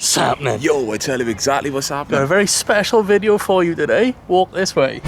What's happening? Yo, I tell you exactly what's happening. Got a very special video for you today. Walk this way.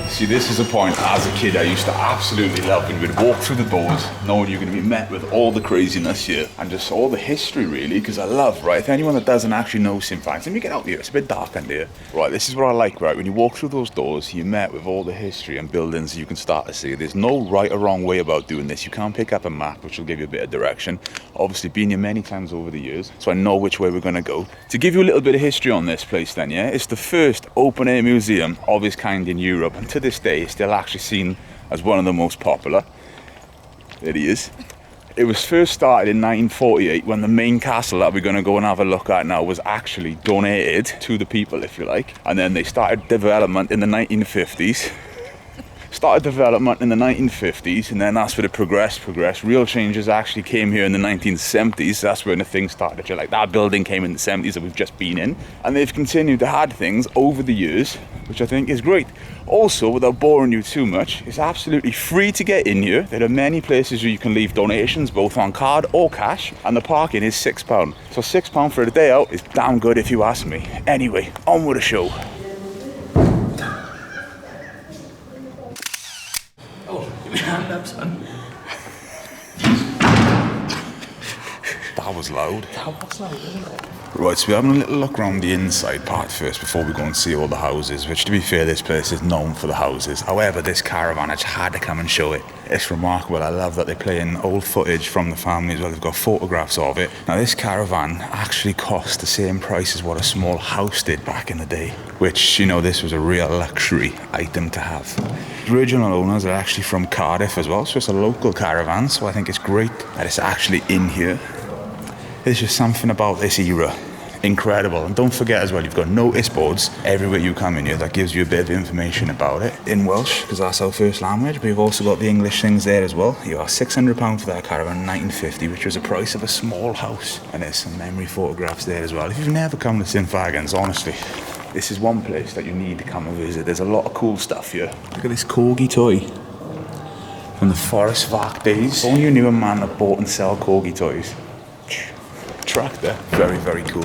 See, this is a point as a kid I used to absolutely love when we'd walk through the doors knowing you're going to be met with all the craziness here and just all the history, really, because I love, right, if anyone that doesn't actually know St Fagans, let me get out here, it's a bit dark under here. Right, this is what I like, right, when you walk through those doors, you're met with all the history and buildings you can start to see. There's no right or wrong way about doing this. You can't pick up a map, which will give you a bit of direction. Obviously, been here many times over the years, so I know which way we're going to go. To give you a little bit of history on this place then, yeah, it's the first open-air museum of its kind in Europe, and to this day, it's still actually seen as one of the most popular. There he is. It was first started in 1948 when the main castle that we're going to go and have a look at now was actually donated to the people, if you like. And then they started development in the 1950s. And then that's where it progressed. Real changes actually came here in the 1970s. That's when the thing started. Like, that building came in the 70s that we've just been in. And they've continued to add things over the years, which I think is great. Also, without boring you too much, it's absolutely free to get in here. There are many places where you can leave donations, both on card or cash, and the parking is £6. So £6 for a day out is damn good if you ask me. Anyway, on with the show. Oh, give me a hand up, son. That was loud. That was loud, isn't it? Right, so we're having a little look around the inside part first before we go and see all the houses, which, to be fair, this place is known for the houses. However, this caravan, I just had to come and show it. It's remarkable. I love that they're playing old footage from the family as well. They've got photographs of it. Now, this caravan actually cost the same price as what a small house did back in the day, which, you know, this was a real luxury item to have. The original owners are actually from Cardiff as well, so it's a local caravan, so I think it's great that it's actually in here. There's just something about this era. Incredible. And don't forget as well, you've got notice boards everywhere you come in here that gives you a bit of information about it in Welsh, because that's our first language, but you've also got the English things there as well. You are £600 for that caravan in 1950, which was the price of a small house. And there's some memory photographs there as well. If you've never come to St Fagans, honestly, this is one place that you need to come and visit. There's a lot of cool stuff here. Look at this corgi toy from the Forest Vark days. Only you knew a man that bought and sell corgi toys. Tractor. Very, very cool.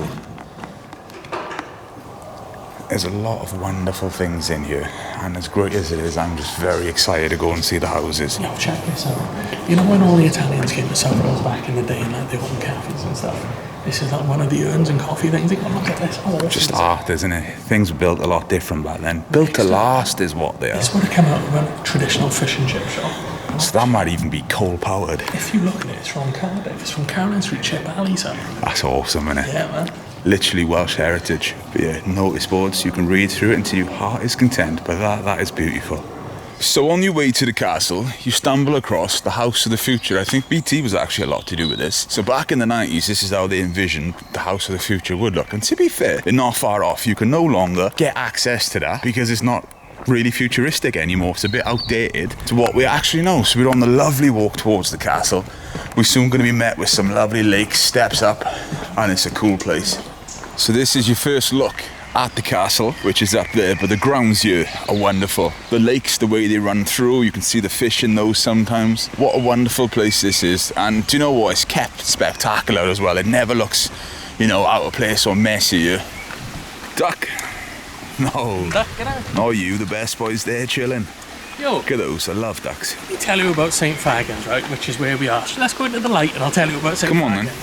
There's a lot of wonderful things in here, and as great as it is, I'm just very excited to go and see the houses. Yo, check this out. You know when all the Italians came to South Wales back in the day and like they opened cafes and stuff? This is like one of the urns and coffee things. You got look at this. Oh, just art, isn't it? Things were built a lot different back then. Built to last is what they are. This would have come out of a traditional fish and chip shop. So that might even be coal-powered. If you look at it, it's from Cardiff. It's from Carolyn Street Chip Alley, son. That's awesome, isn't it? Yeah, man. Literally Welsh heritage. But yeah, notice boards, you can read through it until your heart is content, but that is beautiful. So on your way to the castle, you stumble across the House of the Future. I think BT was actually a lot to do with this. So back in the 90s, this is how they envisioned the House of the Future would look. And to be fair, they're not far off. You can no longer get access to that because it's not really futuristic anymore. It's a bit outdated to what we actually know. So we're on the lovely walk towards the castle. We're soon going to be met with some lovely lakes, steps up, and it's a cool place. So this is your first look at the castle, which is up there, but the grounds here are wonderful. The lakes, the way they run through, you can see the fish in those sometimes. What a wonderful place this is. And do you know what? It's kept spectacular as well. It never looks, you know, out of place or messy here. Duck. No. Duck, get out. No, you, the best boys there chilling. Yo. Look at those, I love ducks. Let me tell you about St Fagans, right, which is where we are. So let's go into the light and I'll tell you about St Fagans. Come on then.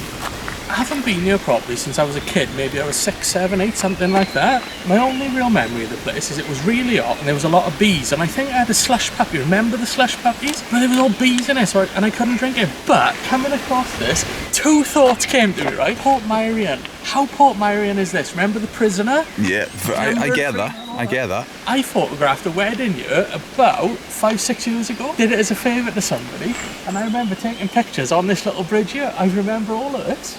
I haven't been here properly since I was a kid. Maybe I was 6, 7, 8, something like that. My only real memory of the place is it was really hot and there was a lot of bees. And I think I had a slush puppy. Remember the slush puppies? But there was all bees in it, so and I couldn't drink it. But coming across this, two thoughts came to me, right? Port Myrian. How Port Myrian is this? Remember the prisoner? Yeah, I get that. I get that. I photographed a wedding here about 5, 6 years ago. Did it as a favour to somebody. And I remember taking pictures on this little bridge here. I remember all of it.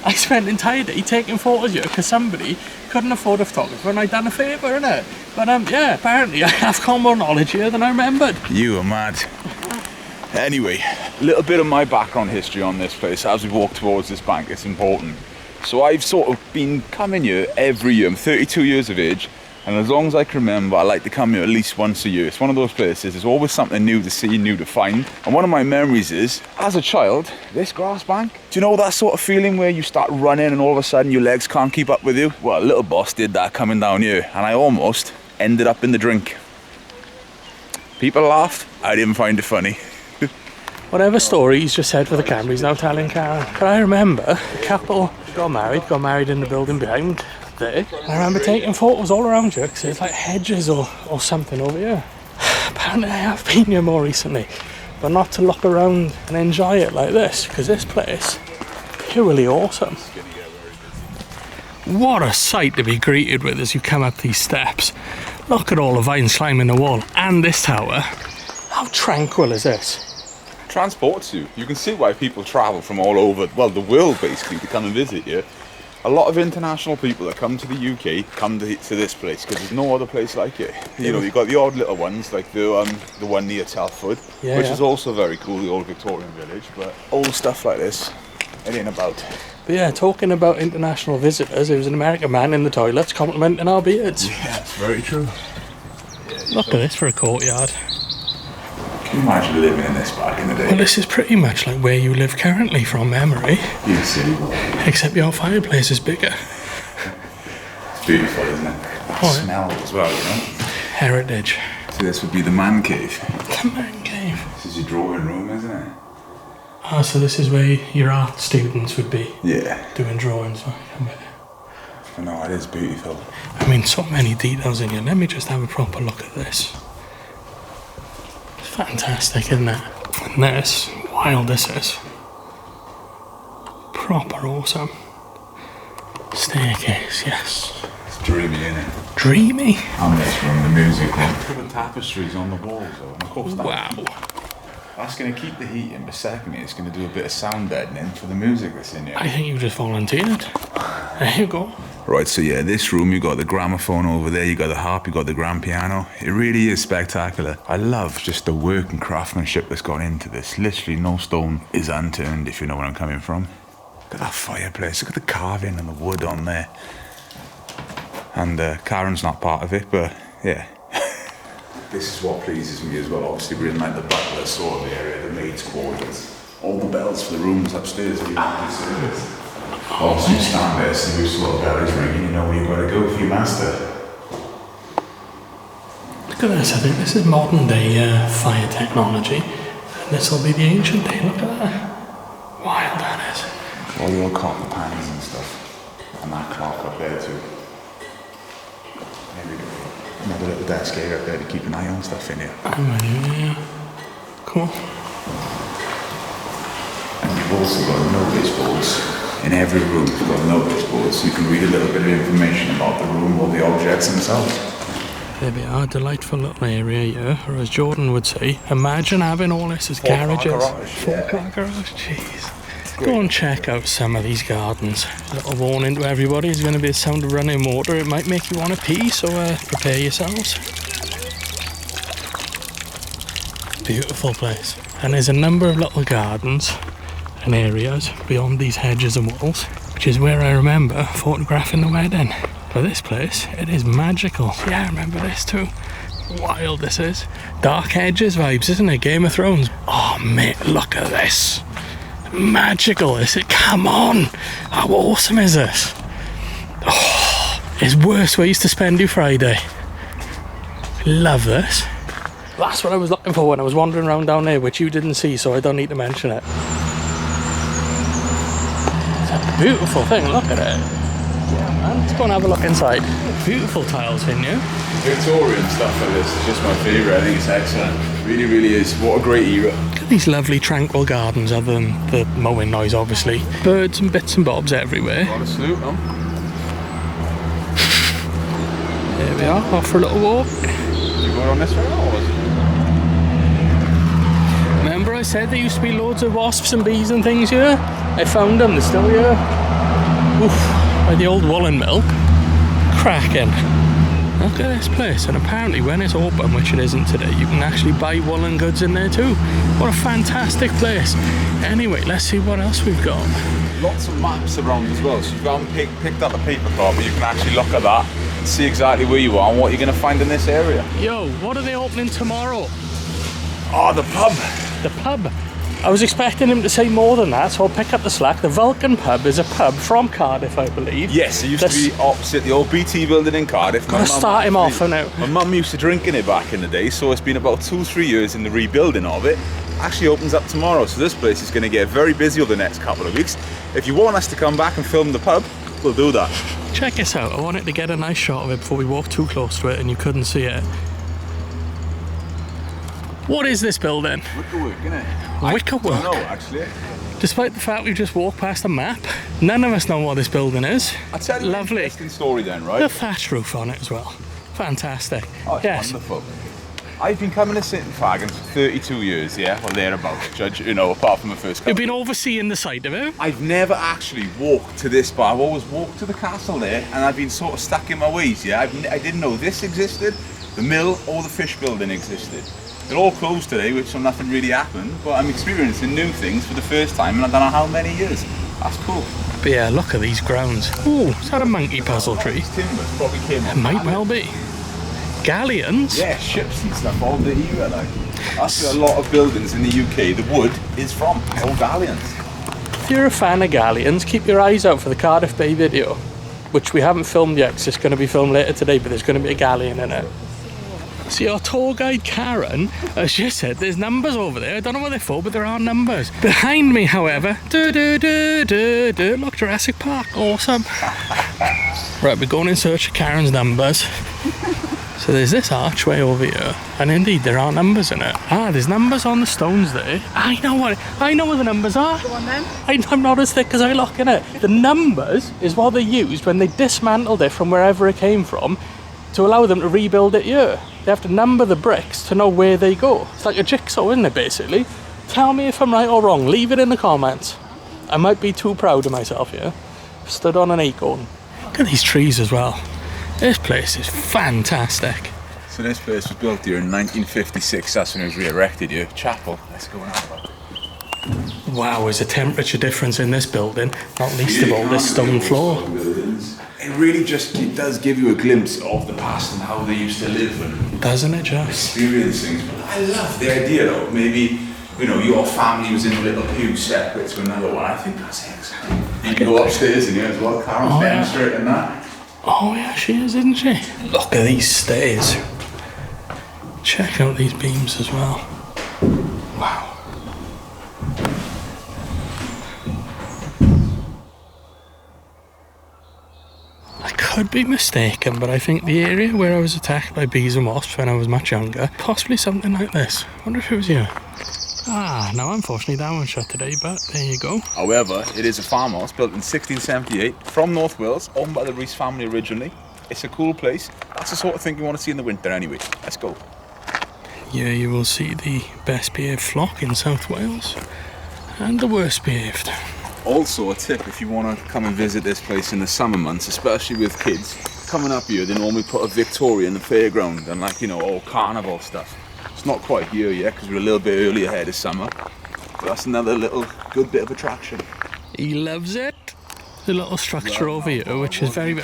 I spent the entire day taking photos here because somebody couldn't afford a photographer and I'd done a favour, innit? But yeah, apparently I have got more knowledge here than I remembered. You are mad. Anyway, a little bit of my background history on this place as we walk towards this bank. It's important. So I've sort of been coming here every year. I'm 32 years of age. And as long as I can remember, I like to come here at least once a year. It's one of those places, there's always something new to see, new to find. And one of my memories is, as a child, this grass bank. Do you know that sort of feeling where you start running and all of a sudden your legs can't keep up with you? Well, little boss did that coming down here, and I almost ended up in the drink. People laughed, I didn't find it funny. Whatever story he's just said for the camera, he's now telling Karen. But I remember a couple got married in the building behind there. I remember taking photos all around here because there's like hedges or something over here. Apparently I have been here more recently, but not to look around and enjoy it like this, because this place is purely awesome. What a sight to be greeted with as you come up these steps. Look at all the vines climbing the wall and this tower. How tranquil is this? Transports you. You can see why people travel from all over, well, the world basically, to come and visit here. A lot of international people that come to the UK come to this place because there's no other place like it. You know, you've got the odd little ones like the one near Telford, which is also very cool, the old Victorian village. But old stuff like this, it ain't about. But yeah, talking about international visitors, there was an American man in the toilets complimenting our beards. Yeah, it's very true. Look at this for a courtyard. Can you imagine living in this back in the day? Well, this is pretty much like where you live currently from memory. You silly boy. Except your fireplace is bigger. It's beautiful, isn't it? That smell as well, you know? Heritage. So this would be the man cave. The man cave. This is your drawing room, isn't it? Ah, so this is where your art students would be doing drawings. I know, it is beautiful. I mean, so many details in here. Let me just have a proper look at this. It's fantastic, isn't it? And this, wild this is. Proper awesome. Staircase, yes. It's dreamy, isn't it? Dreamy? And this room, the music room. Look at the tapestries on the walls, though. And of course, wow. That's going to keep the heat in, but secondly, it's going to do a bit of sound deadening for the music that's in here. I think you just volunteered. There you go. Right, so yeah, this room, you got the gramophone over there, you got the harp, you got the grand piano. It really is spectacular. I love just the work and craftsmanship that's gone into this. Literally no stone is unturned, if you know where I'm coming from. Look at that fireplace, look at the carving and the wood on there. And Karen's not part of it, but yeah. This is what pleases me as well. Obviously, we're in like the butler sort of area, the maid's quarters. All the bells for the rooms upstairs are uniquely serviced. Obviously, you stand there, see whose sort of bell is ringing, you know where you've got to go for your master. Look at this, I think this is modern day fire technology. And this will be the ancient day, look at that. Wild that is. All the old copper pans and stuff. And that clock up there too. There we go. Another little desk area up there to keep an eye on stuff in here. Yeah. Cool. And you've also got notice boards. In every room you've got notice boards, so you can read a little bit of information about the room or the objects themselves. There we are, delightful little area here, or as Jordan would say, imagine having all this as garages. Four-car garage, jeez. Go and check out some of these gardens. A little warning to everybody, there's going to be a sound of running water. It might make you want to pee, so prepare yourselves. Beautiful place. And there's a number of little gardens and areas beyond these hedges and walls, which is where I remember photographing the wedding. But this place, it is magical. Yeah, I remember this too. Wild this is. Dark Hedges vibes, isn't it? Game of Thrones. Oh mate, look at this. Magical is it? Come on! How awesome is this? Oh, it's worse where I used to spend your Friday. Love this. That's what I was looking for when I was wandering around down there, which you didn't see, so I don't need to mention it. It's a beautiful thing, look at it. Yeah man, let's go and have a look inside. Beautiful tiles in here. Victorian stuff like this is just my favourite. I think it's excellent. Really, really is. What a great era. Look at these lovely tranquil gardens, other than the mowing noise obviously. Birds and bits and bobs everywhere. Got a salute them. There we are, off for a little walk. You going on this way or was it? Remember I said there used to be loads of wasps and bees and things here? I found them, they're still here. Oof, by the old woolen mill. Cracking. Look at this place, and apparently when it's open, which it isn't today, you can actually buy woolen goods in there too. What a fantastic place. Anyway, let's see what else we've got. Lots of maps around as well, so you haven't picked up the paper card, but you can actually look at that. and see exactly where you are and what you're going to find in this area. Yo, what are they opening tomorrow? Oh, the pub. The pub. I was expecting him to say more than that, so I'll pick up the slack. The Vulcan pub is a pub from Cardiff, I believe. Yes, it used to be opposite the old BT building in Cardiff. Gotta start him off for now. My mum used to drink in it back in the day, so it's been about 2-3 years in the rebuilding of it. Actually opens up tomorrow, so this place is going to get very busy over the next couple of weeks. If you want us to come back and film the pub, we'll do that. Check this out. I wanted to get a nice shot of it before we walked too close to it and you couldn't see it. What is this building? Wickerwork, innit? Wickerwork? I don't know, actually. Despite the fact we've just walked past a map, none of us know what this building is. I'll tell you Lovely. an interesting story then, right? The thatch roof on it as well. Fantastic. Oh, it's yes. wonderful. I've been coming to sit in Fagans for 32 years, yeah, or thereabouts, judge, you know, apart from the first couple. You've been overseeing the site of it? I've never actually walked to this bar. I've always walked to the castle there, and I've been sort of stuck in my ways, yeah. I didn't know this existed, the mill or the fish building existed. They're all closed today, which so nothing really happened, but I'm experiencing new things for the first time in I don't know how many years. That's cool. But yeah, look at these grounds. Ooh, is that a monkey puzzle tree? These timbers probably came It on might planet. well be. Galleons? Yeah, ships and stuff all the era, like. That's where a lot of buildings in the UK, the wood is from. It's all galleons. If you're a fan of galleons, keep your eyes out for the Cardiff Bay video, which we haven't filmed yet because it's going to be filmed later today, but there's going to be a galleon in it. See, our tour guide Karen has just said there's numbers over there. I don't know what they're for, but there are numbers. Behind me, however, look, Jurassic Park, awesome. Right, we're going in search of Karen's numbers. So there's this archway over here, and indeed there are numbers in it. Ah, there's numbers on the stones there. I know where the numbers are. Go on then. I'm not as thick as I look in it. The numbers is what they used when they dismantled it from wherever it came from to allow them to rebuild it here. They have to number the bricks to know where they go. It's like a jigsaw, isn't it, basically? Tell me if I'm right or wrong. Leave it in the comments. I might be too proud of myself here. Stood on an acorn. Look at these trees as well. This place is fantastic. So this place was built here in 1956. That's when it was re-erected here. Chapel. Let's go and have a look. Wow, there's a temperature difference in this building. Not least of all this stone floor. It really just does give you a glimpse of the past and how they used to live and Doesn't it just? experience things. But I love the idea though, maybe, you know, your family was in a little pew separate to another one. I think that's excellent. You can go upstairs in here as well, Karen's demonstrating that. Oh yeah, she is, isn't she? Look at these stairs. Check out these beams as well. Wow. I could be mistaken, but I think the area where I was attacked by bees and wasps when I was much younger, possibly something like this. I wonder if it was here. Ah, now unfortunately that one's shut today, but there you go. However, it is a farmhouse built in 1678 from North Wales, owned by the Rees family originally. It's a cool place. That's the sort of thing you want to see in the winter anyway. Let's go. Here you will see the best behaved flock in South Wales and the worst behaved. Also a tip if you want to come and visit this place in the summer months, especially with kids coming up here, they normally put a Victoria in the fairground and, like, you know, all carnival stuff. It's not quite here yet because we're a little bit early ahead of summer, but that's another little good bit of attraction. He loves it. The little structure over here, which is very...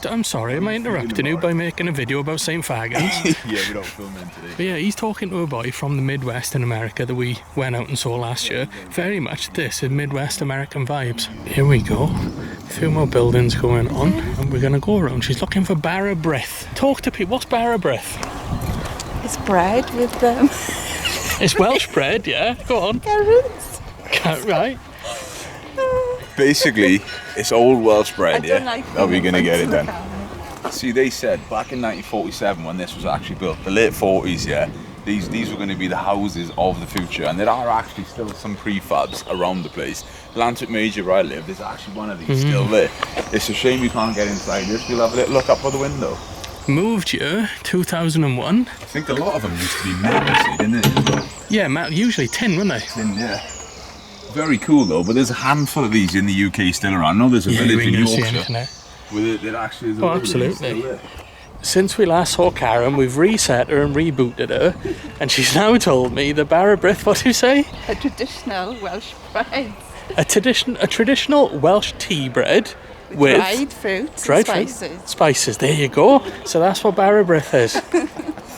I'm sorry, am I interrupting you by making a video about St. Fagans? Yeah, we don't film them today. But yeah, he's talking to a boy from the Midwest in America that we went out and saw last year. Very much this is Midwest American vibes. Here we go. A few more buildings going on, and we're going to go around. She's looking for Barra Breath. Talk to people. What's Barra Breath? It's bread with them. It's Welsh bread, yeah. Go on. Carrots. Right. Basically, it's old Welsh bread, yeah? Like How are we going to get it look then? at it. See, they said back in 1947 when this was actually built, the late 40s, yeah, these were going to be the houses of the future, and there are actually still some prefabs around the place. Lancet Major, where I live, there's actually one of these still there. It's a shame you can't get inside this. We'll have a little look up by the window. Moved here 2001. I think a lot of them used to be metal, didn't they? Yeah, usually tin, weren't they? Yeah. Very cool though, but there's a handful of these in the UK still around. I know there's a Yeah, village we in can see Yorkshire anything there. with it that actually is a Oh, village absolutely. still there. Since we last saw Karen, we've reset her and rebooted her, and she's now told me the Barra Breath, what do you say? A traditional Welsh bread. A traditional Welsh tea bread with dried fruits dried and fruit. spices. Spices, there you go. So that's what Barrabrith is.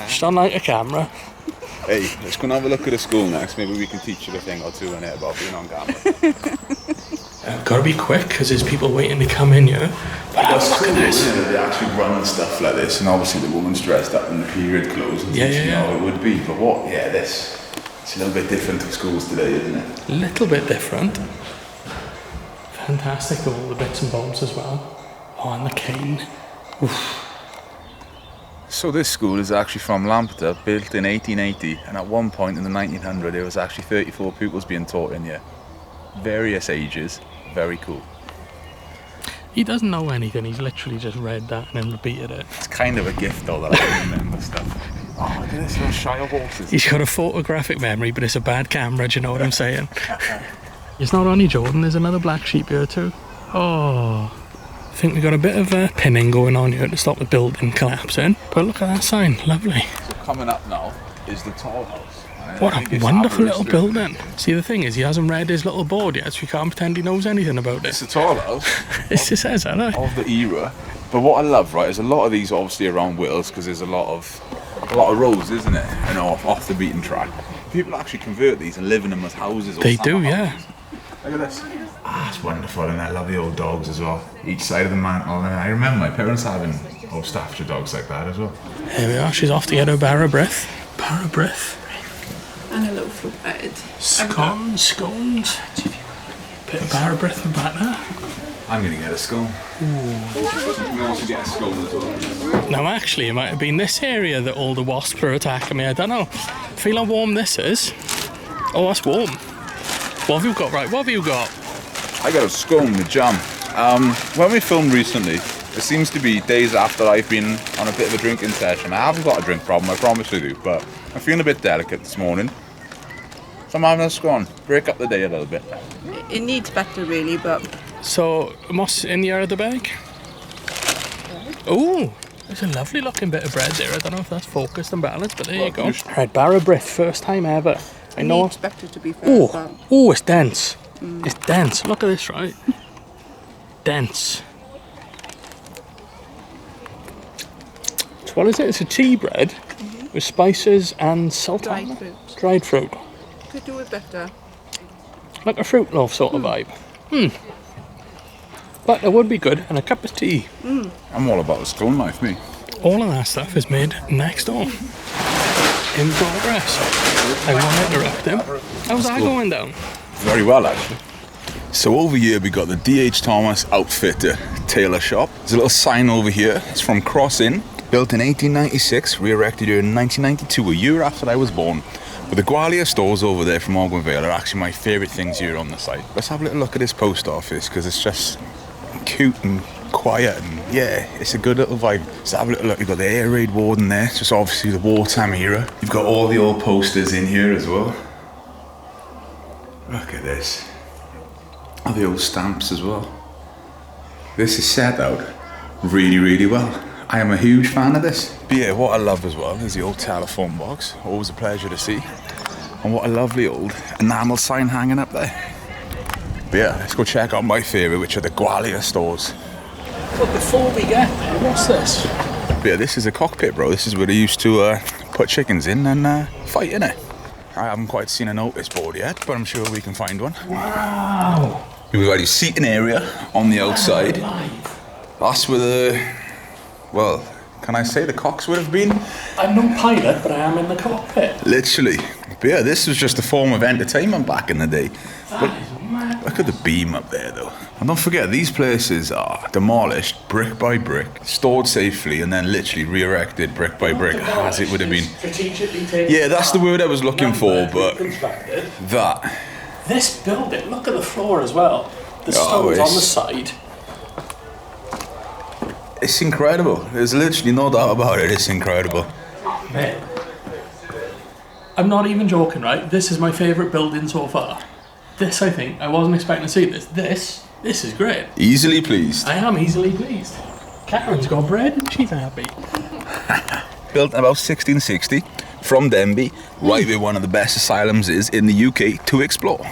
Just don't like a camera. Hey, let's go and have a look at the school next. Maybe we can teach you a thing or two in it about being on camera. Gotta be quick because there's people waiting to come in here. But look at this. They actually run stuff like this, and obviously the woman's dressed up in the period clothes and teaching you how it would be. But what? Yeah, it's a little bit different to schools today, isn't it? A little bit different. Fantastic, all the bits and bobs as well. Oh, and the cane. Oof. So this school is actually from Lampeter, built in 1880, and at one point in the 1900 there was actually 34 pupils being taught in here. Various ages, very cool. He doesn't know anything, he's literally just read that and then repeated it. It's kind of a gift though that I can remember stuff. Oh, look at this, little Shire horses. He's got a photographic memory, but it's a bad camera, do you know what I'm saying? It's not only Jordan, there's another black sheep here too. Oh, I think we've got a bit of pinning going on here to stop the building collapsing. But look at that sign, lovely. So coming up now is the tall house. What a wonderful little building. See, the thing is, he hasn't read his little board yet, so he can't pretend he knows anything about It's it. the tall house It just says that, eh? of the era. But what I love, right, is a lot of these obviously around Wales because there's a lot of roads, isn't it? And off the beaten track. People actually convert these and live in them as houses. Or They do, yeah. Look at this. Ah, it's wonderful, and I love the old dogs as well. Each side of the mantle, and I remember my parents having old Staffordshire dogs like that as well. Here we are, she's off to get her Barrabrith. Barrabrith. And a loaf of bread. Scones. Bit of Barrabrith for batter. I'm going to get a scone. We also get a scone as well. Now actually, it might have been this area that all the wasps are attacking me, I don't know. Feel how warm this is. Oh, that's warm. What have you got, right? What have you got? I got a scone with jam. When we filmed recently, it seems to be days after I've been on a bit of a drinking session. I haven't got a drink problem, I promise I do, but I'm feeling a bit delicate this morning. So I'm having a scone. Break up the day a little bit. It needs better really, but... So, what's in the other bag? Oh, there's a lovely looking bit of bread there. I don't know if that's focused and balanced, but there you go. Right, Barrabrith, first time ever. I know. Needs better to be fair. Oh, it's dense. It's dense. Look at this, right? Dense. So what is it? It's a tea bread with spices and salt on Dried it. fruit. Dried fruit. Could do it better. Like a fruit loaf sort of vibe. But it would be good, and a cup of tea. I'm all about a scone life, me. All of that stuff is made next door. In progress. I won't interrupt him. How's that going down? Very well, actually. So over here we got the D.H. Thomas Outfitter Tailor Shop. There's a little sign over here. It's from Cross Inn. Built in 1896, re-erected here in 1992, a year after I was born. But the Gwalia stores over there from Ogwen Vale are actually my favourite things here on the site. Let's have a little look at this post office, because it's just cute and quiet, and yeah, it's a good little vibe. Let's have a little look. You've got the air raid warden there, it's just obviously the wartime era. You've got all the old posters in here as well. Look at this. All the old stamps as well. This is set out really, really well. I am a huge fan of this. But yeah, what I love as well is the old telephone box. Always a pleasure to see. And what a lovely old enamel sign hanging up there. But yeah, let's go check out my favourite, which are the Gwalia stores. But before we get there, what's this? But yeah, this is a cockpit, bro. This is where they used to put chickens in and fight in it. I haven't quite seen a notice board yet, but I'm sure we can find one. Wow. We've got a seating area on the outside. That's where the... Well, can I say the cocks would have been? I'm no pilot, but I am in the cockpit. Literally. But yeah, this was just a form of entertainment back in the day. That is mad. Look at the beam up there, though. And don't forget, these places are demolished brick by brick, stored safely, and then literally re-erected brick by brick, as it would have been. Strategically taken. Yeah, that's the word I was looking for, but Reconstructed. that. This building, look at the floor as well. The Oh, stones on it's- the side. It's incredible. There's literally no doubt about it. It's incredible. Man. I'm not even joking, right? This is my favourite building so far. This, I think, I wasn't expecting to see this. This is great. Easily pleased. I am easily pleased. Karen's got bread and she's happy. Built in about 1660 from Denby, right where one of the best asylums is in the UK to explore.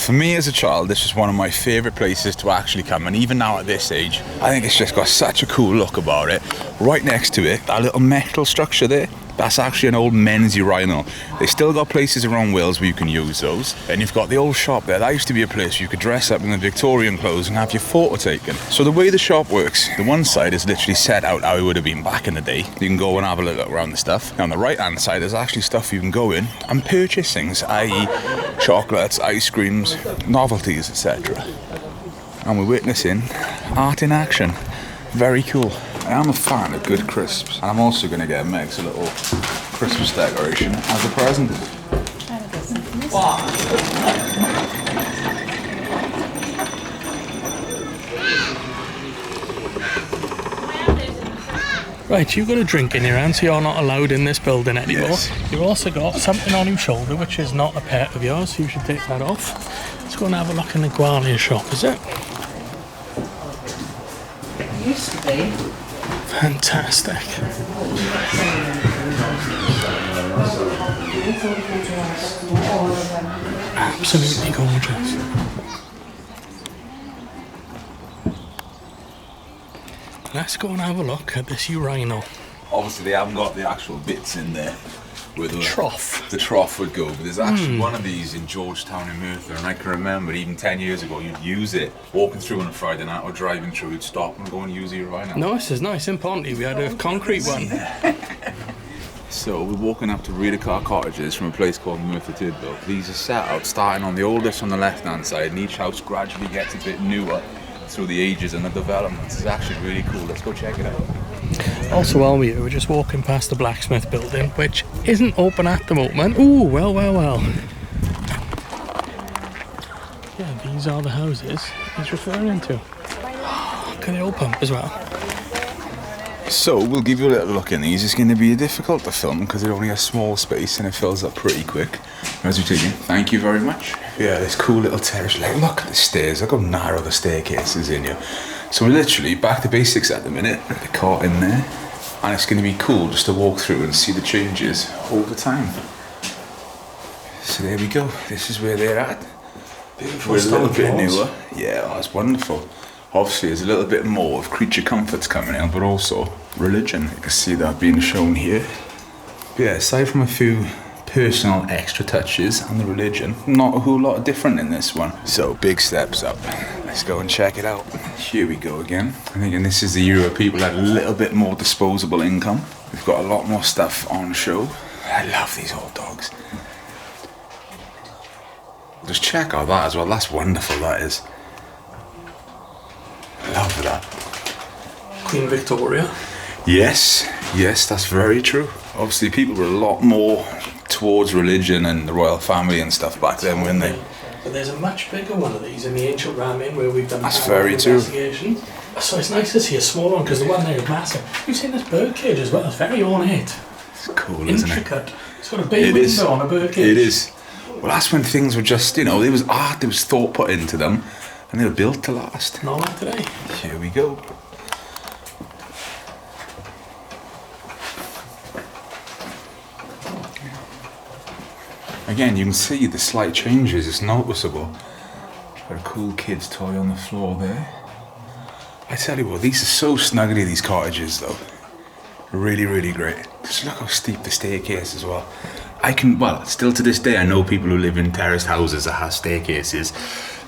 For me as a child, this was one of my favourite places to actually come, and even now at this age, I think it's just got such a cool look about it. Right next to it, that little metal structure there, that's actually an old men's urinal. They still got places around Wales where you can use those. And you've got the old shop there. That used to be a place where you could dress up in the Victorian clothes and have your photo taken. So the way the shop works, the one side is literally set out how it would have been back in the day. You can go and have a look around the stuff. And on the right hand side, there's actually stuff you can go in and purchase things, i.e. chocolates, ice creams, novelties, etc. And we're witnessing art in action. Very cool. I am a fan of good crisps, and I'm also going to get Meg's a little Christmas decoration as a present. Right, you've got a drink in your hand, so you're not allowed in this building anymore. Yes. You've also got something on your shoulder, which is not a pet of yours, so you should take that off. Let's go and have a look in the Gwalia shop, is it? It used to be. Fantastic. Absolutely gorgeous. Let's go and have a look at this urinal. Obviously, they haven't got the actual bits in there where the Trough. the trough would go, but there's actually one of these in Georgetown in Merthyr, and I can remember even 10 years ago you'd use it walking through on a Friday night or driving through, you'd stop and go and use the urinal. No, this is nice. In Ponty, we had a concrete one. So we're walking up to Redacar cottages from a place called Merthyr Tydfil. These are set out starting on the oldest on the left hand side, and each house gradually gets a bit newer through the ages and the developments. It's actually really cool. Let's go check it out. Also, while we're here, we're just walking past the blacksmith building, which isn't open at the moment. Ooh, well. Yeah, these are the houses he's referring to. Look at the old pump as well. So we'll give you a little look in these. It's going to be difficult to film because they're only a small space and it fills up pretty quick. As we take in, thank you very much. Yeah, this cool little terrace. Like, look at the stairs. Look how narrow the staircase is in here. So we're literally back to basics at the minute. The cart in there, and it's going to be cool just to walk through and see the changes over time. So there we go. This is where they're at. We're a little bit newer. Yeah, oh, it's wonderful. Obviously, there's a little bit more of creature comforts coming in, but also religion. You can see that being shown here. But yeah, aside from a few personal extra touches and the religion, not a whole lot different in this one. So big steps up. Let's go and check it out. Here we go again. I think this is the era where people had a little bit more disposable income. We've got a lot more stuff on show. I love these old dogs. Just check out that as well. That's wonderful, that is. Love that. Queen Victoria. Yes, that's very true. Obviously, people were a lot more towards religion and the royal family and stuff back then, weren't they? But there's a much bigger one of these in the ancient Ramin where we've done That's very true. investigation. So it's nice to see a small one because the one there is massive. You've seen this bird cage as well. It's very ornate. It's cool, isn't it? Intricate. It's got a big window on a bird cage. It is. Well, that's when things were just, there was art, there was thought put into them, and they were built to last. Not like today. Here we go. Again, you can see the slight changes, it's noticeable. Got a cool kid's toy on the floor there. I tell you what, these are so snuggly, these cottages though. Really, really great. Just look how steep the staircase as well. Still to this day, I know people who live in terraced houses that have staircases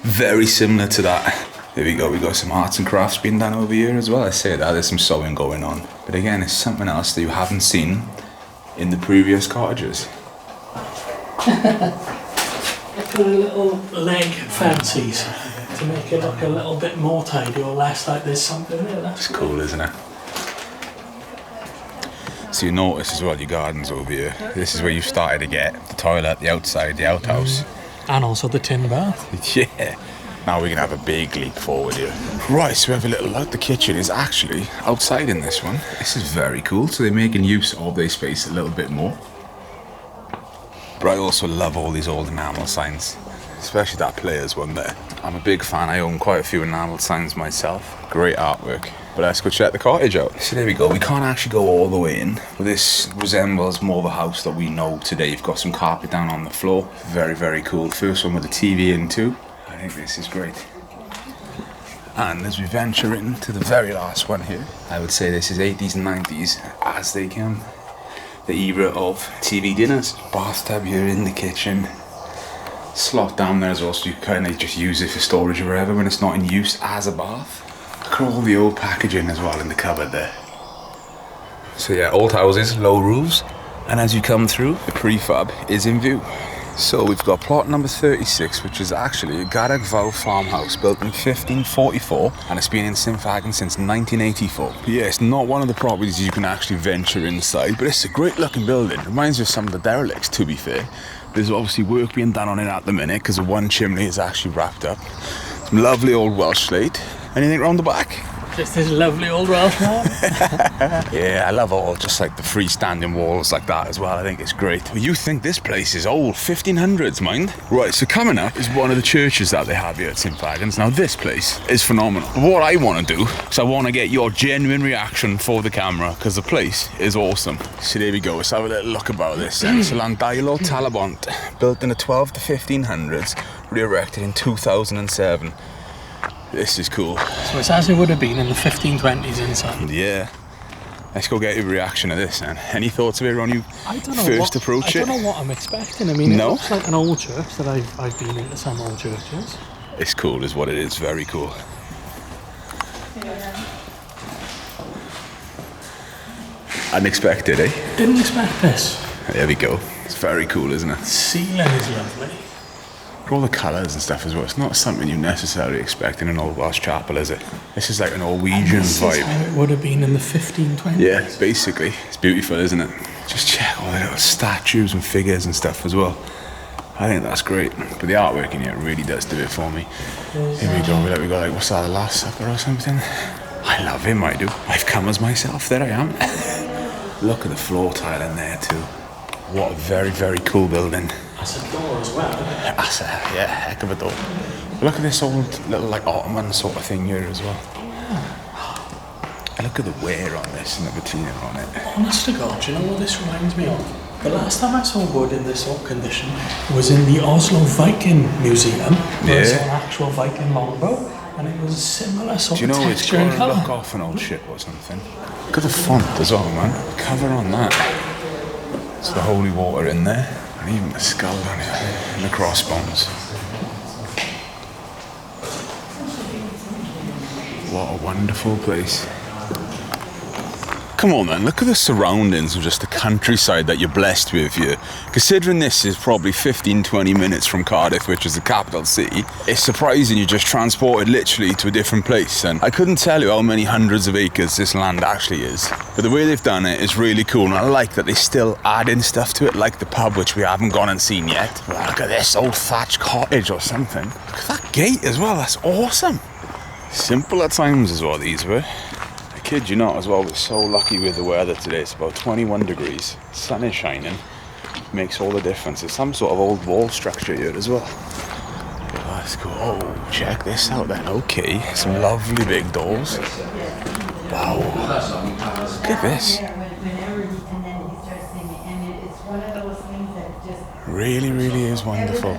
very similar to that. There we go, we got some arts and crafts being done over here as well. I say that, there's some sewing going on. But again, it's something else that you haven't seen in the previous cottages. Look at the little leg fancies to make it look a little bit more tidy or less like there's something there. That's cool, isn't it? So you notice as well your gardens over here. This is where you started to get the toilet, the outside, the outhouse. And also the tin bath. Yeah. Now we can have a big leap forward here. Right, so we have a little look. The kitchen is actually outside in this one. This is very cool. So they're making use of their space a little bit more. But I also love all these old enamel signs, especially that Players one there. I'm a big fan. I own quite a few enamel signs myself. Great artwork. But let's go check the cottage out. So there we go. We can't actually go all the way in, but this resembles more the house that we know today. You've got some carpet down on the floor. Very, very cool. First one with the TV in too. I think this is great. And as we venture into the very last one here, I would say this is 80s and 90s as they can. The era of TV dinners. Bathtub here in the kitchen. Slot down there as well, so you kind of just use it for storage or whatever when it's not in use as a bath. Look at all the old packaging as well in the cupboard there. So yeah, old houses, low roofs, and as you come through, the prefab is in view. So we've got plot number 36, which is actually a Garreg Fawr farmhouse built in 1544, and it's been in Fagans since 1984. But yeah, it's not one of the properties you can actually venture inside, but it's a great looking building. Reminds me of some of the derelicts, to be fair. There's obviously work being done on it at the minute because the one chimney is actually wrapped up. Some lovely old Welsh slate. Anything round the back? Just this lovely old Welsh man. Yeah, I love all just like the freestanding walls like that as well. I think it's great. Well, you think this place is old, 1500s, mind? Right, so coming up is one of the churches that they have here at St Fagans. Now this place is phenomenal. But what I want to do is I want to get your genuine reaction for the camera because the place is awesome. So there we go. Let's have a little look about this. It's a Landailo Talabont, built in the 12 to 1500s, re-erected in 2007. This is cool. So it's as it would have been in the 1520s inside. Yeah. Let's go get your reaction to this then. Any thoughts of it when you I don't know first approach it? I don't know what I'm expecting. I mean, it looks like an old church that I've been into some old churches. It's cool is what it is. Very cool. Unexpected, eh? Didn't expect this. There we go. It's very cool, isn't it? The ceiling is lovely. All the colours and stuff as well. It's not something you necessarily expect in an old Welsh chapel, is it? This is like a Norwegian This vibe. is how it would have been in the 1520s. Yeah, basically. It's beautiful, isn't it? Just check all the little statues and figures and stuff as well. I think that's great. But the artwork in here really does do it for me. Here we go. We got like, what's that, the Last Supper or something? I love him, I do. I've come as myself. There I am. Look at the floor tile in there too. What a very, very cool building. That's a door as well. That's a heck of a door. Look at this old little like Ottoman sort of thing here as well. Look at the wear on this and the patina on it. Honest to God, do you know what this reminds me of? The last time I saw wood in this sort of condition was in the Oslo Viking Museum. Where I saw an actual Viking longbow, and it was a similar sort of texture and colour. Look off an old ship or something. Look at the font as well, man. The cover on that. It's the holy water in there. And even the skull on it, and the crossbones. What a wonderful place. Come on then, look at the surroundings of just the countryside that you're blessed with here. Considering this is probably 15-20 minutes from Cardiff, which is the capital city, it's surprising you're just transported literally to a different place. And I couldn't tell you how many hundreds of acres this land actually is. But the way they've done it is really cool, and I like that they still add in stuff to it, like the pub, which we haven't gone and seen yet. Well, look at this old thatched cottage or something. Look at that gate as well, that's awesome. Simple at times is what these were. Kid you not as well, we're so lucky with the weather today. It's about 21 degrees, sun is shining, makes all the difference. There's some sort of old wall structure here as well. Oh, that's cool. Oh, check this out then. Okay, some lovely big doors. Wow, look at this. Really, really is wonderful.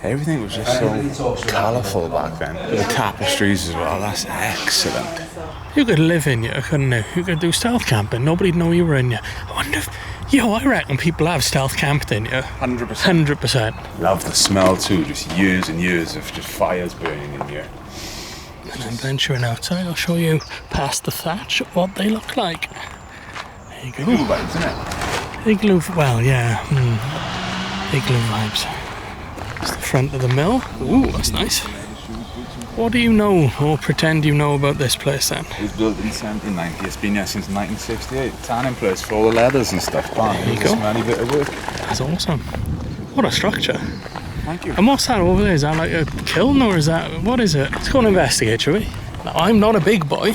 Everything was just so colourful back then. The tapestries as well, that's excellent. You could live in here, couldn't you? You could do stealth camping, nobody'd know you were in here. I wonder if, I reckon people have stealth camped in here. 100%. 100%. Love the smell too, just years and years of just fires burning in here. And then venturing outside, I'll show you past the thatch what they look like. There you go. Igloo vibes, isn't it? Igloo, well, yeah. Igloo vibes. It's the front of the mill. Ooh, that's nice. What do you know, or pretend you know about this place then? It was built in 1790. It's been here since 1968. Tanning place for all the leathers and stuff. There you go. Smelly bit of work. That's awesome. What a structure. Thank you. And what's that over there? Is that like a kiln, or is that, what is it? Let's go and investigate, shall we? Now, I'm not a big boy,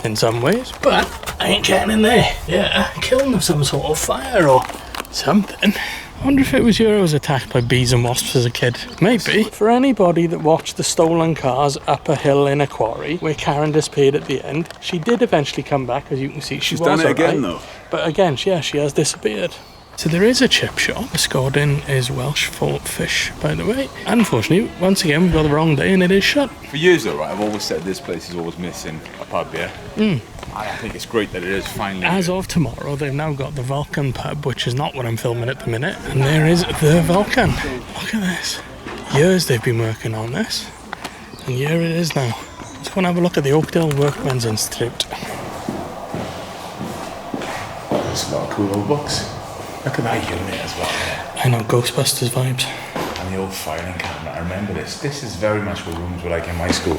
in some ways, but I ain't getting in there. Yeah, a kiln of some sort of fire or something. I wonder if it was you I was attacked by bees and wasps as a kid. Maybe. For anybody that watched the stolen cars up a hill in a quarry where Karen disappeared at the end, she did eventually come back, as you can see. She's done it again though. But again, she has disappeared. So there is a chip shop. The Scordin is Welsh for fish, by the way. Unfortunately, once again, we've got the wrong day and it is shut. For years though, right, I've always said this place is always missing a pub, yeah? And I think it's great that it is finally. As of tomorrow, they've now got the Vulcan pub, which is not what I'm filming at the minute. And there is the Vulcan. Look at this. Years they've been working on this. And here it is now. Let's go and have a look at the Oakdale Workmen's Institute. It's a lot of cool old books. Look at that unit as well. Yeah. I know, Ghostbusters vibes. And the old filing cabinet. I remember this. This is very much what rooms were like in my school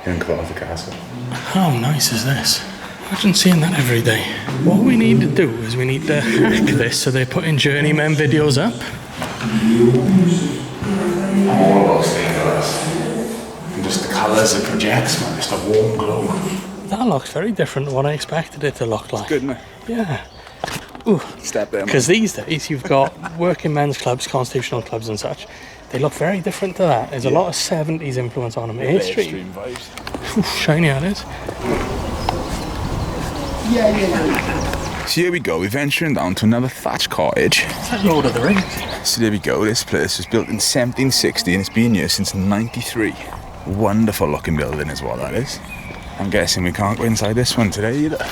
here in Clough Castle. How nice is this? Imagine seeing that every day. What we need to do is we need to hack this so they put in Journeyman videos up. All those things, and just the colours it projects, man. Just a warm glow. That looks very different to what I expected it to look like. Good, man. Yeah. Ooh. Step there, man. Because these days you've got working men's clubs, constitutional clubs and such. They look very different to that. There's a lot of 70s influence on them. Airstream vibes. Ooh, shiny that is. So here we go, we're venturing down to another thatched cottage. It's like Lord of the Rings. So there we go, this place was built in 1760 and it's been here since 93. Wonderful looking building is what that is. I'm guessing we can't go inside this one today either.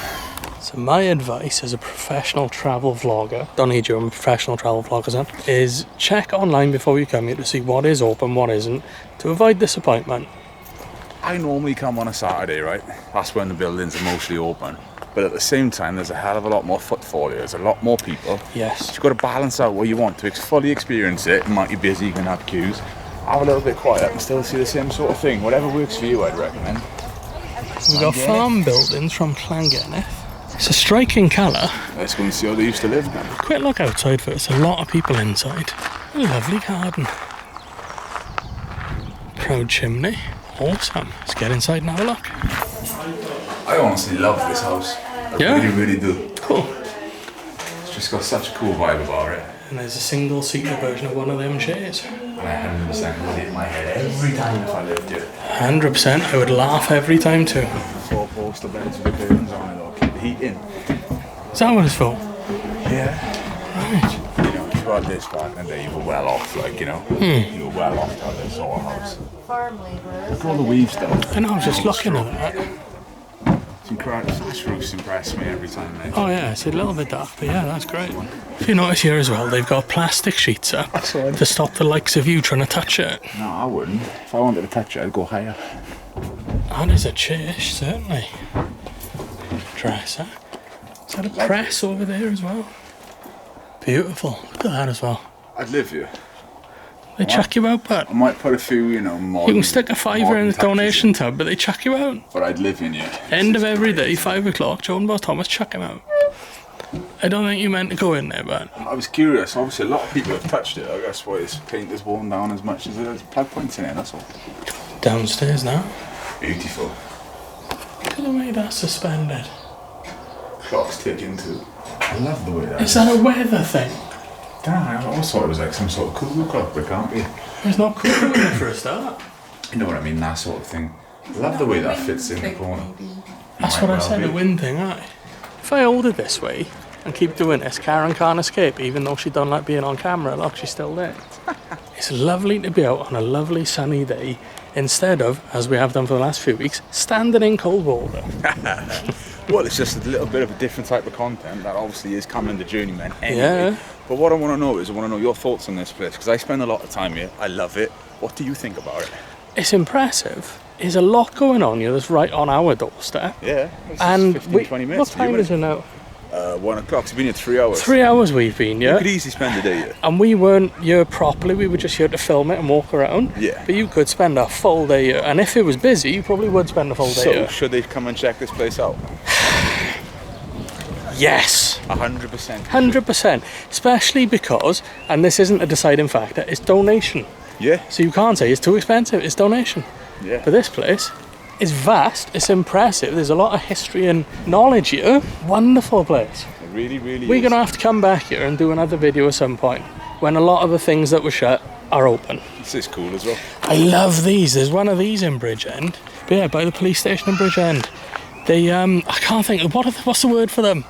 So my advice as a professional travel vlogger, don't need you, I'm a professional travel vlogger, son, is check online before you come here to see what is open, what isn't, to avoid disappointment. I normally come on a Saturday, right? That's when the buildings are mostly open. But at the same time, there's a hell of a lot more footfall here. There's a lot more people. Yes. So you've got to balance out what you want to fully experience it. It might be busy, you can have queues. Have a little bit quiet and still see the same sort of thing. Whatever works for you, I'd recommend. We've got farm buildings from Llangennith. It's a striking colour. Let's go and see how they used to live now. Quick look outside first, a lot of people inside. A lovely garden. Proud chimney. Awesome. Let's get inside and have a look. I honestly love this house. I really, really do. Cool. It's just got such a cool vibe about it. And there's a single-seater version of one of them chairs. And I 100% would hit my head every time if I lived here. 100%. I would laugh every time too. 4-poster beds with the curtains on it, or keep the heat in. Is that what it's for? Yeah. Right. You know, if you had this back in the day, you were well off, like, you know. You were well off to have this sort of house. Farm labourers. Look at all the weave stuff. I know, I was just looking at that. It's incredible. Thatch roofs impress me every time, mate. Oh yeah, it's a little bit dark, but yeah, that's great. If you notice here as well, they've got plastic sheets up to stop the likes of you trying to touch it. No, I wouldn't. If I wanted to touch it, I'd go higher. That is a church, certainly. Dresser. Is that a press over there as well? Beautiful. Look at that as well. I'd live here. They chuck you out, but I might put a few, you know, modern, you can stick a fiver in the modern donation touches tub, but they chuck you out. in, but I'd live in here. End of every day, 5 o'clock, John Boss Thomas, chuck him out. I don't think you meant to go in there, but I was curious. Obviously, a lot of people have touched it. I guess why its paint is worn down as much as there's plug points in it, that's all. downstairs now. Beautiful. Look at the way that's suspended. Clock's ticking too. I love the way that Is that a weather thing? Damn, I always thought it was like some sort of cuckoo clock, but it can't be. There's not cuckoo in it for a start. You know what I mean, that sort of thing. I love the way that fits in the corner. That's what I said, a wind thing, aye. If I hold it this way and keep doing this, Karen can't escape, even though she don't like being on camera. Look, she's still there. It's lovely to be out on a lovely sunny day, instead of, as we have done for the last few weeks, standing in cold water. Well, it's just a little bit of a different type of content that obviously is coming to Journeyman anyway. Yeah. But what I want to know is, I want to know your thoughts on this place, because I spend a lot of time here. I love it. What do you think about it? It's impressive. There's a lot going on here that's right on our doorstep. Yeah. And 15, 20 minutes. what time is it now? 1 o'clock. It's been here 3 hours. 3 hours we've been, You yeah? could easily spend a day here. And we weren't here properly, we were just here to film it and walk around. Yeah. But you could spend a full day here. And if it was busy, you probably would spend a full day So, here. should they come and check this place out? Yes. 100%. 100%. Especially because, and this isn't a deciding factor, it's donation. Yeah. So you can't say it's too expensive, it's donation. Yeah. But this place is vast, it's impressive, there's a lot of history and knowledge here. Wonderful place. It really, really We're is. going to have to come back here and do another video at some point when a lot of the things that were shut are open. This is cool as well. I love these. There's one of these in Bridgend. But yeah, by the police station in Bridgend. They, I can't think, what's the word for them?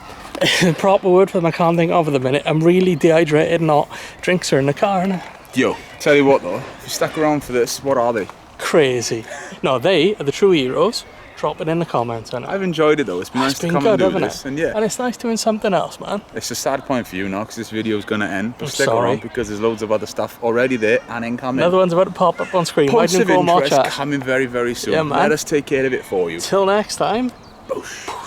Proper word for them I can't think of at the minute. I'm really dehydrated, not drinks are in the car, innit? Yo, tell you what though, if you stuck around for this, what are they? Crazy. No, they are the true heroes. Drop it in the comments, innit? I've enjoyed it though, it's been nice to come and do this. And yeah, And it's nice doing something else, man. it's a sad point for you now because this video is going to end. But I'm stick sorry. around because there's loads of other stuff already there and incoming. Another one's about to pop up on screen. Why Points didn't of you go and watch interest that? coming very, very soon. Yeah, man. Let us take care of it for you. Till next time. Boosh.